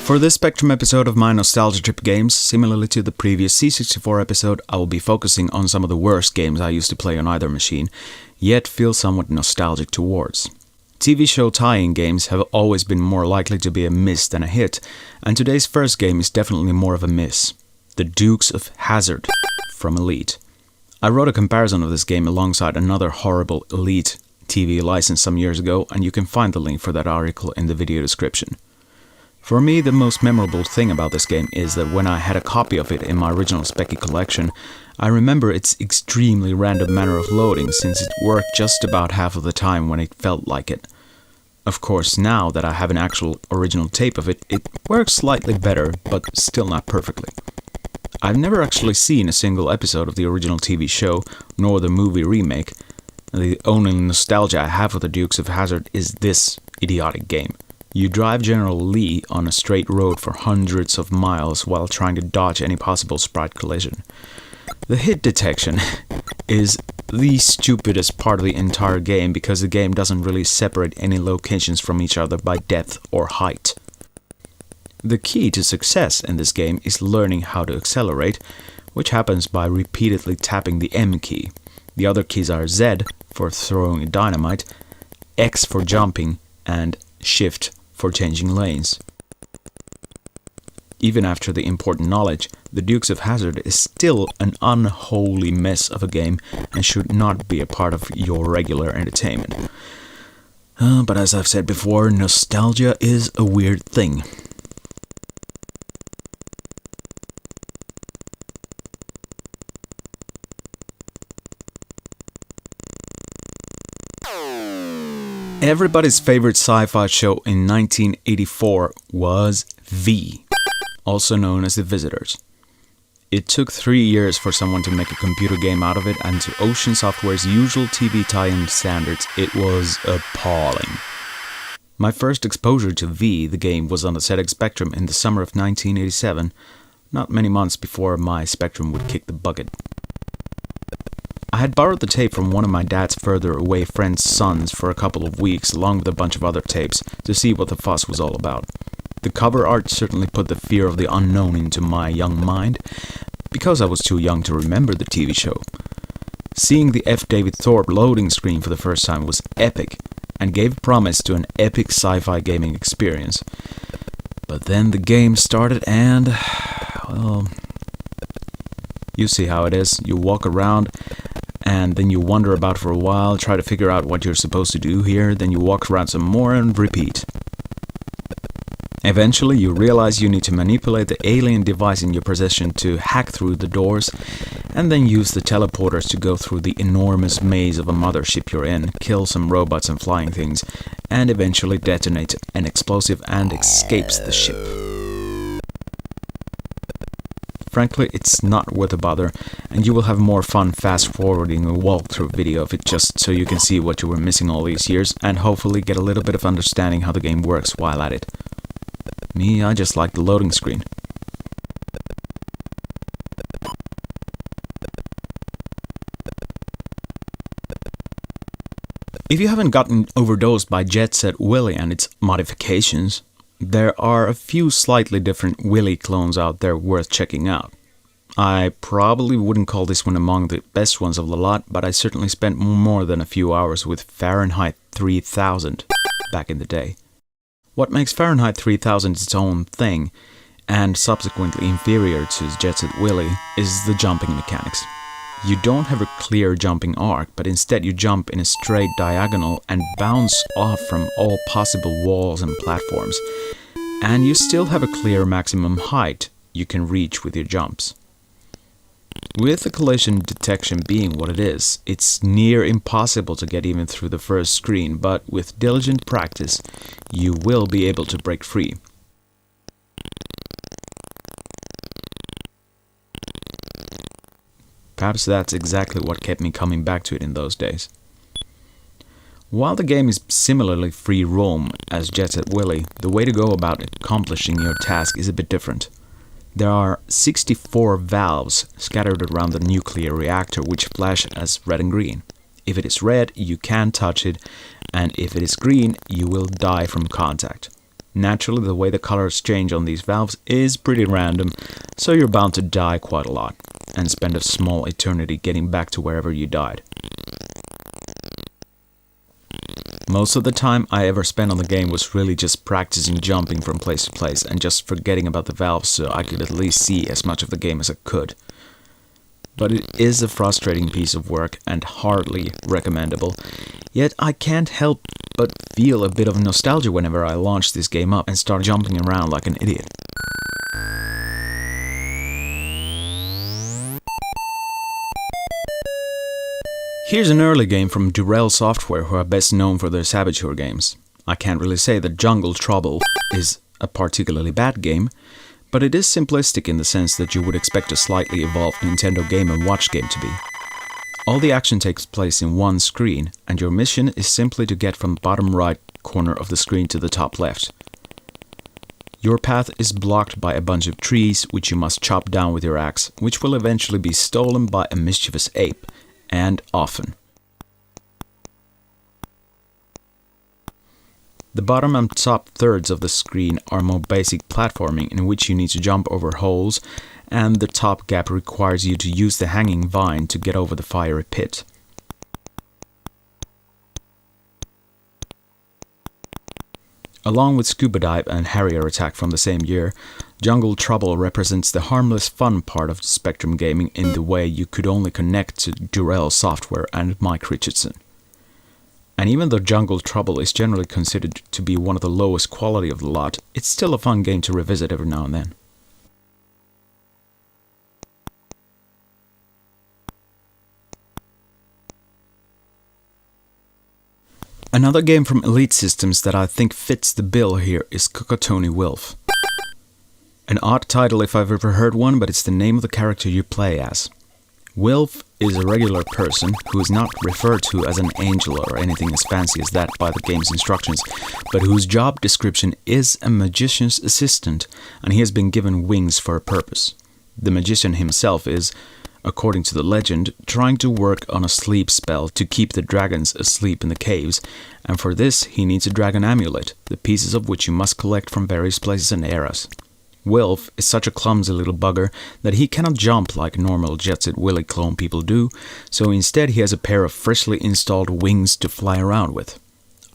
For this Spectrum episode of my Nostalgia Trip games, similarly to the previous C64 episode, I will be focusing on some of the worst games I used to play on either machine, yet feel somewhat nostalgic towards. TV show tie-in games have always been more likely to be a miss than a hit, and today's first game is definitely more of a miss. The Dukes of Hazzard from Elite. I wrote a comparison of this game alongside another horrible Elite TV license some years ago, and you can find the link for that article in the video description. For me, the most memorable thing about this game is that when I had a copy of it in my original Specky collection, I remember its extremely random manner of loading since it worked just about half of the time when it felt like it. Of course, now that I have an actual original tape of it, it works slightly better, but still not perfectly. I've never actually seen a single episode of the original TV show, nor the movie remake. The only nostalgia I have of the Dukes of Hazzard is this idiotic game. You drive General Lee on a straight road for hundreds of miles while trying to dodge any possible sprite collision. The hit detection is the stupidest part of the entire game because the game doesn't really separate any locations from each other by depth or height. The key to success in this game is learning how to accelerate, which happens by repeatedly tapping the M key. The other keys are Z for throwing a dynamite, X for jumping, and Shift for changing lanes. Even after the important knowledge, the Dukes of Hazzard is still an unholy mess of a game and should not be a part of your regular entertainment. But as I've said before, nostalgia is a weird thing. Everybody's favorite sci-fi show in 1984 was V, also known as The Visitors. It took 3 years for someone to make a computer game out of it, and to Ocean Software's usual TV tie-in standards, it was appalling. My first exposure to V, the game, was on the ZX Spectrum in the summer of 1987, not many months before my Spectrum would kick the bucket. I had borrowed the tape from one of my dad's further away friends' sons for a couple of weeks, along with a bunch of other tapes, to see what the fuss was all about. The cover art certainly put the fear of the unknown into my young mind, because I was too young to remember the TV show. Seeing the F. David Thorpe loading screen for the first time was epic, and gave promise to an epic sci-fi gaming experience. But then the game started and, well, you see how it is. You walk around, and then you wander about for a while, try to figure out what you're supposed to do here, then you walk around some more and repeat. Eventually you realize you need to manipulate the alien device in your possession to hack through the doors, and then use the teleporters to go through the enormous maze of a mothership you're in, kill some robots and flying things, and eventually detonate an explosive and escapes the ship. Frankly, it's not worth a bother, and you will have more fun fast-forwarding a walkthrough video of it just so you can see what you were missing all these years, and hopefully get a little bit of understanding how the game works while at it. Me, I just like the loading screen. If you haven't gotten overdosed by Jet Set Willy and its modifications, there are a few slightly different Willy clones out there worth checking out. I probably wouldn't call this one among the best ones of the lot, but I certainly spent more than a few hours with Fahrenheit 3000 back in the day. What makes Fahrenheit 3000 its own thing, and subsequently inferior to Jet Set Willy, is the jumping mechanics. You don't have a clear jumping arc, but instead you jump in a straight diagonal and bounce off from all possible walls and platforms. And you still have a clear maximum height you can reach with your jumps. With the collision detection being what it is, it's near impossible to get even through the first screen, but with diligent practice, you will be able to break free. Perhaps that's exactly what kept me coming back to it in those days. While the game is similarly free roam as Jet Set Willy, the way to go about accomplishing your task is a bit different. There are 64 valves scattered around the nuclear reactor which flash as red and green. If it is red, you can touch it, and if it is green, you will die from contact. Naturally, the way the colors change on these valves is pretty random, so you're bound to die quite a lot, and spend a small eternity getting back to wherever you died. Most of the time I ever spent on the game was really just practicing jumping from place to place and just forgetting about the valves so I could at least see as much of the game as I could. But it is a frustrating piece of work and hardly recommendable, yet I can't help but feel a bit of nostalgia whenever I launch this game up and start jumping around like an idiot. Here's an early game from Durell Software, who are best known for their Saboteur games. I can't really say that Jungle Trouble is a particularly bad game, but it is simplistic in the sense that you would expect a slightly evolved Nintendo Game & Watch game to be. All the action takes place in one screen, and your mission is simply to get from the bottom right corner of the screen to the top left. Your path is blocked by a bunch of trees, which you must chop down with your axe, which will eventually be stolen by a mischievous ape. And often. The bottom and top thirds of the screen are more basic platforming in which you need to jump over holes, and the top gap requires you to use the hanging vine to get over the fiery pit. Along with Scuba Dive and Harrier Attack from the same year, Jungle Trouble represents the harmless fun part of Spectrum gaming in the way you could only connect to Durell Software and Mike Richardson. And even though Jungle Trouble is generally considered to be one of the lowest quality of the lot, it's still a fun game to revisit every now and then. Another game from Elite Systems that I think fits the bill here is Kokotoni Wilf. An odd title if I've ever heard one, but it's the name of the character you play as. Wilf is a regular person who is not referred to as an angel or anything as fancy as that by the game's instructions, but whose job description is a magician's assistant, and he has been given wings for a purpose. The magician himself is, according to the legend, trying to work on a sleep spell to keep the dragons asleep in the caves, and for this he needs a dragon amulet, the pieces of which you must collect from various places and eras. Wilf is such a clumsy little bugger that he cannot jump like normal Jet Set Willy clone people do, so instead he has a pair of freshly installed wings to fly around with.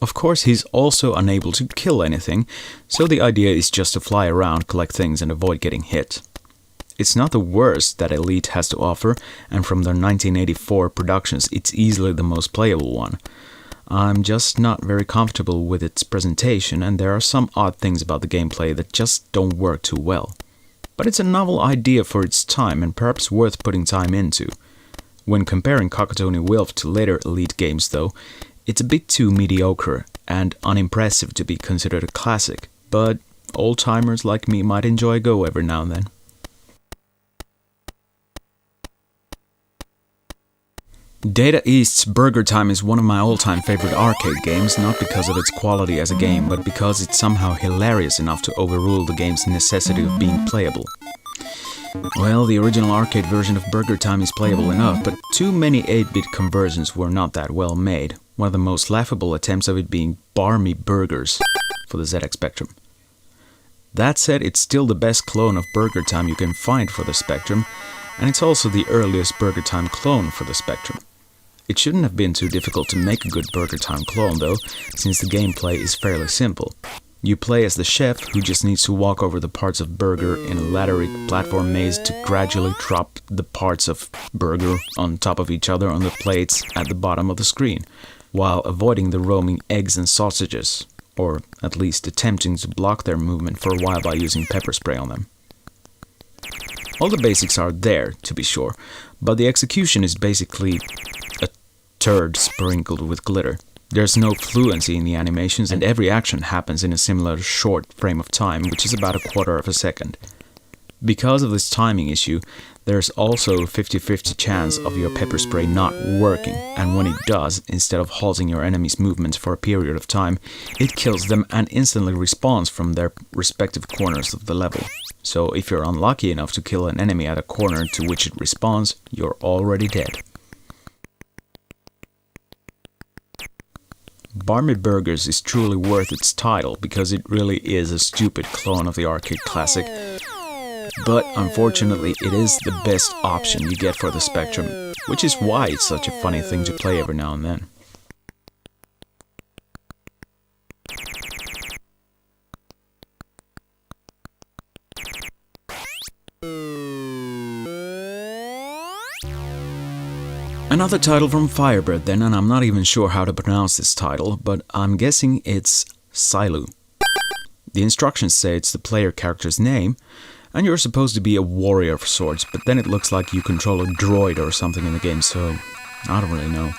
Of course, he's also unable to kill anything, so the idea is just to fly around, collect things and avoid getting hit. It's not the worst that Elite has to offer, and from their 1984 productions it's easily the most playable one. I'm just not very comfortable with its presentation, and there are some odd things about the gameplay that just don't work too well. But it's a novel idea for its time and perhaps worth putting time into. When comparing Kokotoni Wilf to later Elite games though, it's a bit too mediocre and unimpressive to be considered a classic, but old-timers like me might enjoy a go every now and then. Data East's BurgerTime is one of my all-time favorite arcade games, not because of its quality as a game, but because it's somehow hilarious enough to overrule the game's necessity of being playable. Well, the original arcade version of BurgerTime is playable enough, but too many 8-bit conversions were not that well made, one of the most laughable attempts of it being Barmy Burgers for the ZX Spectrum. That said, it's still the best clone of BurgerTime you can find for the Spectrum, and it's also the earliest BurgerTime clone for the Spectrum. It shouldn't have been too difficult to make a good BurgerTime clone though, since the gameplay is fairly simple. You play as the chef who just needs to walk over the parts of burger in a laddery platform maze to gradually drop the parts of burger on top of each other on the plates at the bottom of the screen, while avoiding the roaming eggs and sausages, or at least attempting to block their movement for a while by using pepper spray on them. All the basics are there, to be sure, but the execution is basically a turd sprinkled with glitter. There's no fluency in the animations, and every action happens in a similar short frame of time, which is about a quarter of a second. Because of this timing issue, there's also a 50-50 chance of your pepper spray not working, and when it does, instead of halting your enemy's movements for a period of time, it kills them and instantly respawns from their respective corners of the level. So if you're unlucky enough to kill an enemy at a corner to which it respawns, you're already dead. Barmy Burgers is truly worth its title because it really is a stupid clone of the arcade classic, but unfortunately it is the best option you get for the Spectrum, which is why it's such a funny thing to play every now and then. Another title from Firebird then, and I'm not even sure how to pronounce this title, but I'm guessing it's Cylu. The instructions say it's the player character's name, and you're supposed to be a warrior of sorts, but then it looks like you control a droid or something in the game, so I don't really know.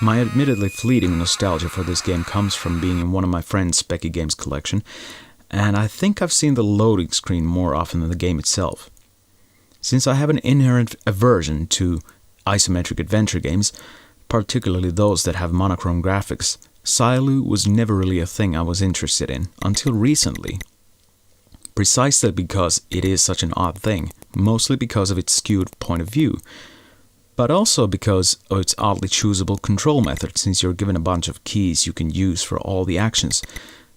My admittedly fleeting nostalgia for this game comes from being in one of my friend's Specky Games collection, and I think I've seen the loading screen more often than the game itself. Since I have an inherent aversion to isometric adventure games, particularly those that have monochrome graphics, Cylu was never really a thing I was interested in until recently. Precisely because it is such an odd thing, mostly because of its skewed point of view, but also because of its oddly choosable control method, since you're given a bunch of keys you can use for all the actions,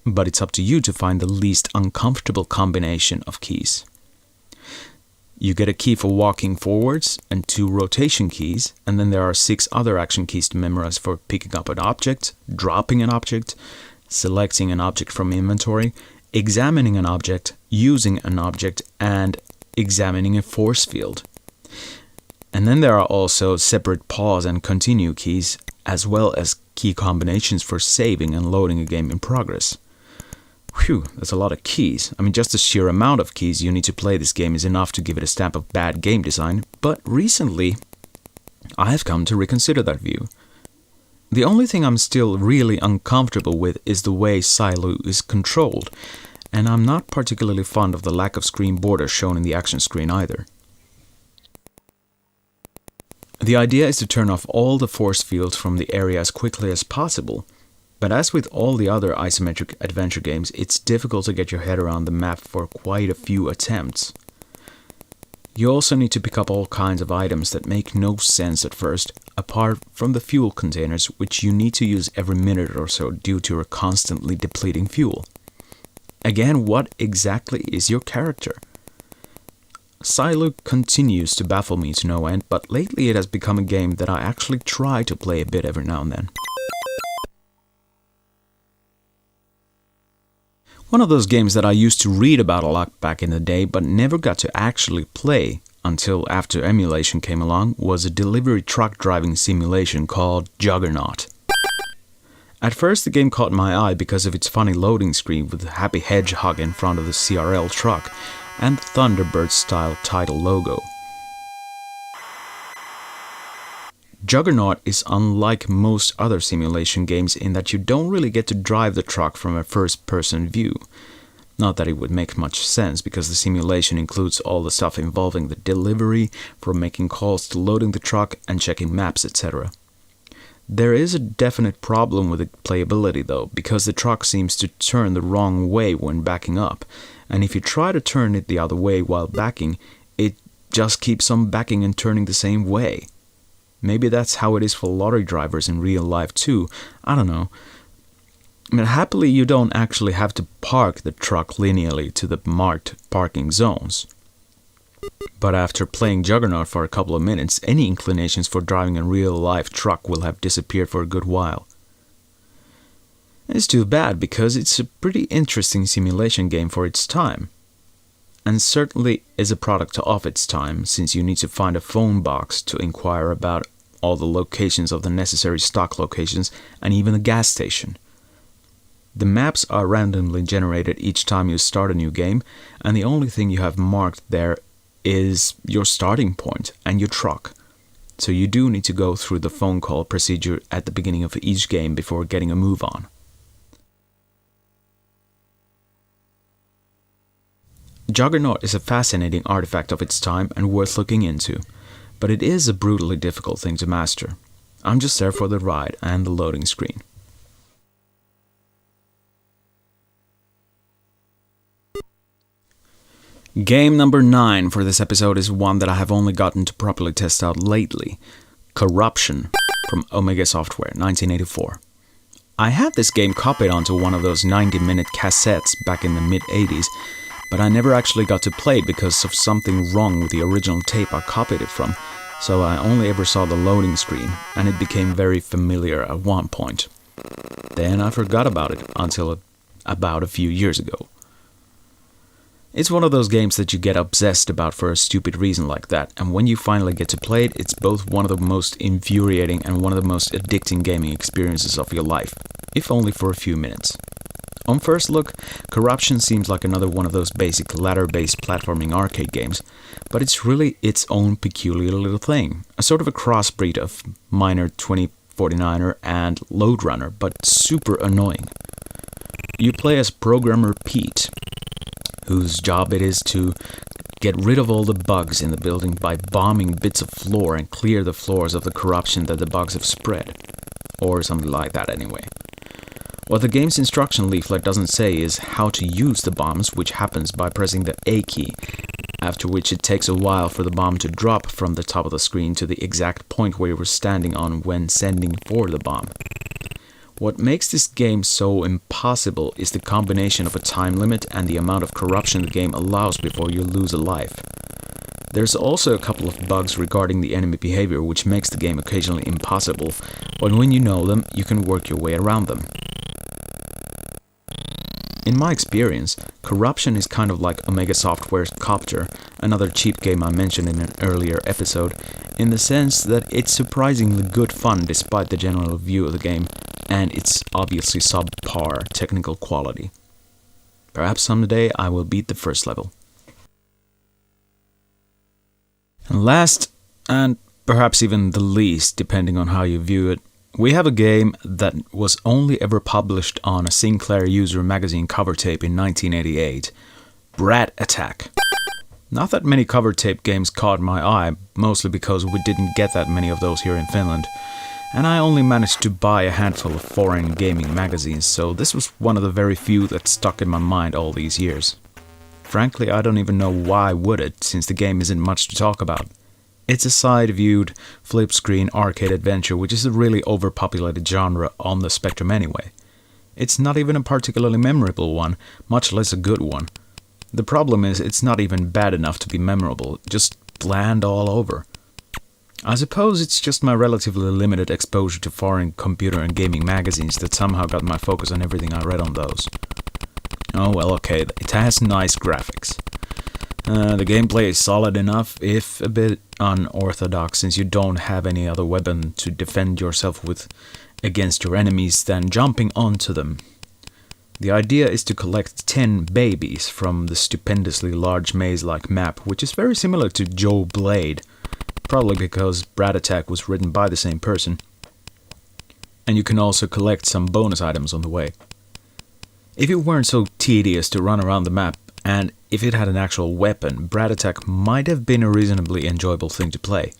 but it's up to you to find the least uncomfortable combination of keys. You get a key for walking forwards and 2 rotation keys, and then there are 6 other action keys to memorize for picking up an object, dropping an object, selecting an object from inventory, examining an object, using an object, and examining a force field. And then there are also separate pause and continue keys, as well as key combinations for saving and loading a game in progress. Phew, that's a lot of keys. I mean, just the sheer amount of keys you need to play this game is enough to give it a stamp of bad game design, but recently I have come to reconsider that view. The only thing I'm still really uncomfortable with is the way Cylu is controlled, and I'm not particularly fond of the lack of screen borders shown in the action screen either. The idea is to turn off all the force fields from the area as quickly as possible, but as with all the other isometric adventure games, it's difficult to get your head around the map for quite a few attempts. You also need to pick up all kinds of items that make no sense at first, apart from the fuel containers, which you need to use every minute or so due to your constantly depleting fuel. Again, what exactly is your character? Cylu continues to baffle me to no end, but lately it has become a game that I actually try to play a bit every now and then. One of those games that I used to read about a lot back in the day, but never got to actually play until after emulation came along, was a delivery truck driving simulation called Juggernaut. At first the game caught my eye because of its funny loading screen with the happy hedgehog in front of the CRL truck and the Thunderbird-style title logo. Juggernaut is unlike most other simulation games in that you don't really get to drive the truck from a first-person view. Not that it would make much sense, because the simulation includes all the stuff involving the delivery, from making calls to loading the truck and checking maps, etc. There is a definite problem with the playability though, because the truck seems to turn the wrong way when backing up, and if you try to turn it the other way while backing, it just keeps on backing and turning the same way. Maybe that's how it is for lorry drivers in real life too, I don't know. I mean, happily you don't actually have to park the truck linearly to the marked parking zones. But after playing Juggernaut for a couple of minutes, any inclinations for driving a real-life truck will have disappeared for a good while. It's too bad, because it's a pretty interesting simulation game for its time. And certainly is a product of its time, since you need to find a phone box to inquire about all the locations of the necessary stock locations and even the gas station. The maps are randomly generated each time you start a new game, and the only thing you have marked there is your starting point and your truck. So you do need to go through the phone call procedure at the beginning of each game before getting a move on. Juggernaut is a fascinating artifact of its time and worth looking into, but it is a brutally difficult thing to master. I'm just there for the ride and the loading screen. Game number 9 for this episode is one that I have only gotten to properly test out lately. Corruption from Omega Software, 1984. I had this game copied onto one of those 90-minute cassettes back in the mid-80s, but I never actually got to play it because of something wrong with the original tape I copied it from, so I only ever saw the loading screen, and it became very familiar at one point. Then I forgot about it until about a few years ago. It's one of those games that you get obsessed about for a stupid reason like that, and when you finally get to play it, it's both one of the most infuriating and one of the most addicting gaming experiences of your life, if only for a few minutes. On first look, Corruption seems like another one of those basic ladder-based platforming arcade games, but it's really its own peculiar little thing, a sort of a crossbreed of Miner 2049er and Lode Runner, but super annoying. You play as programmer Pete, whose job it is to get rid of all the bugs in the building by bombing bits of floor and clear the floors of the corruption that the bugs have spread. Or something like that anyway. What the game's instruction leaflet doesn't say is how to use the bombs, which happens by pressing the A key, after which it takes a while for the bomb to drop from the top of the screen to the exact point where you were standing on when sending for the bomb. What makes this game so impossible is the combination of a time limit and the amount of corruption the game allows before you lose a life. There's also a couple of bugs regarding the enemy behavior which makes the game occasionally impossible, but when you know them, you can work your way around them. In my experience, Corruption is kind of like Omega Software's Copter, another cheap game I mentioned in an earlier episode, in the sense that it's surprisingly good fun despite the general view of the game, and its obviously subpar technical quality. Perhaps someday I will beat the first level. And last, and perhaps even the least, depending on how you view it, we have a game that was only ever published on a Sinclair User magazine cover tape in 1988, Brat Attack. Not that many cover tape games caught my eye, mostly because we didn't get that many of those here in Finland, and I only managed to buy a handful of foreign gaming magazines, so this was one of the very few that stuck in my mind all these years. Frankly, I don't even know why would it, since the game isn't much to talk about. It's a side-viewed, flip-screen arcade adventure, which is a really overpopulated genre on the Spectrum anyway. It's not even a particularly memorable one, much less a good one. The problem is, it's not even bad enough to be memorable, just bland all over. I suppose it's just my relatively limited exposure to foreign computer and gaming magazines that somehow got my focus on everything I read on those. Oh well, okay, it has nice graphics. The gameplay is solid enough, if a bit unorthodox, since you don't have any other weapon to defend yourself with against your enemies than jumping onto them. The idea is to collect 10 babies from the stupendously large maze-like map, which is very similar to Joe Blade, probably because Brat Attack was written by the same person. And you can also collect some bonus items on the way. If it weren't so tedious to run around the map, and if it had an actual weapon, Brat Attack might have been a reasonably enjoyable thing to play.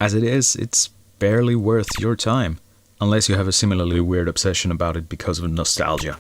As it is, it's barely worth your time, unless you have a similarly weird obsession about it because of nostalgia.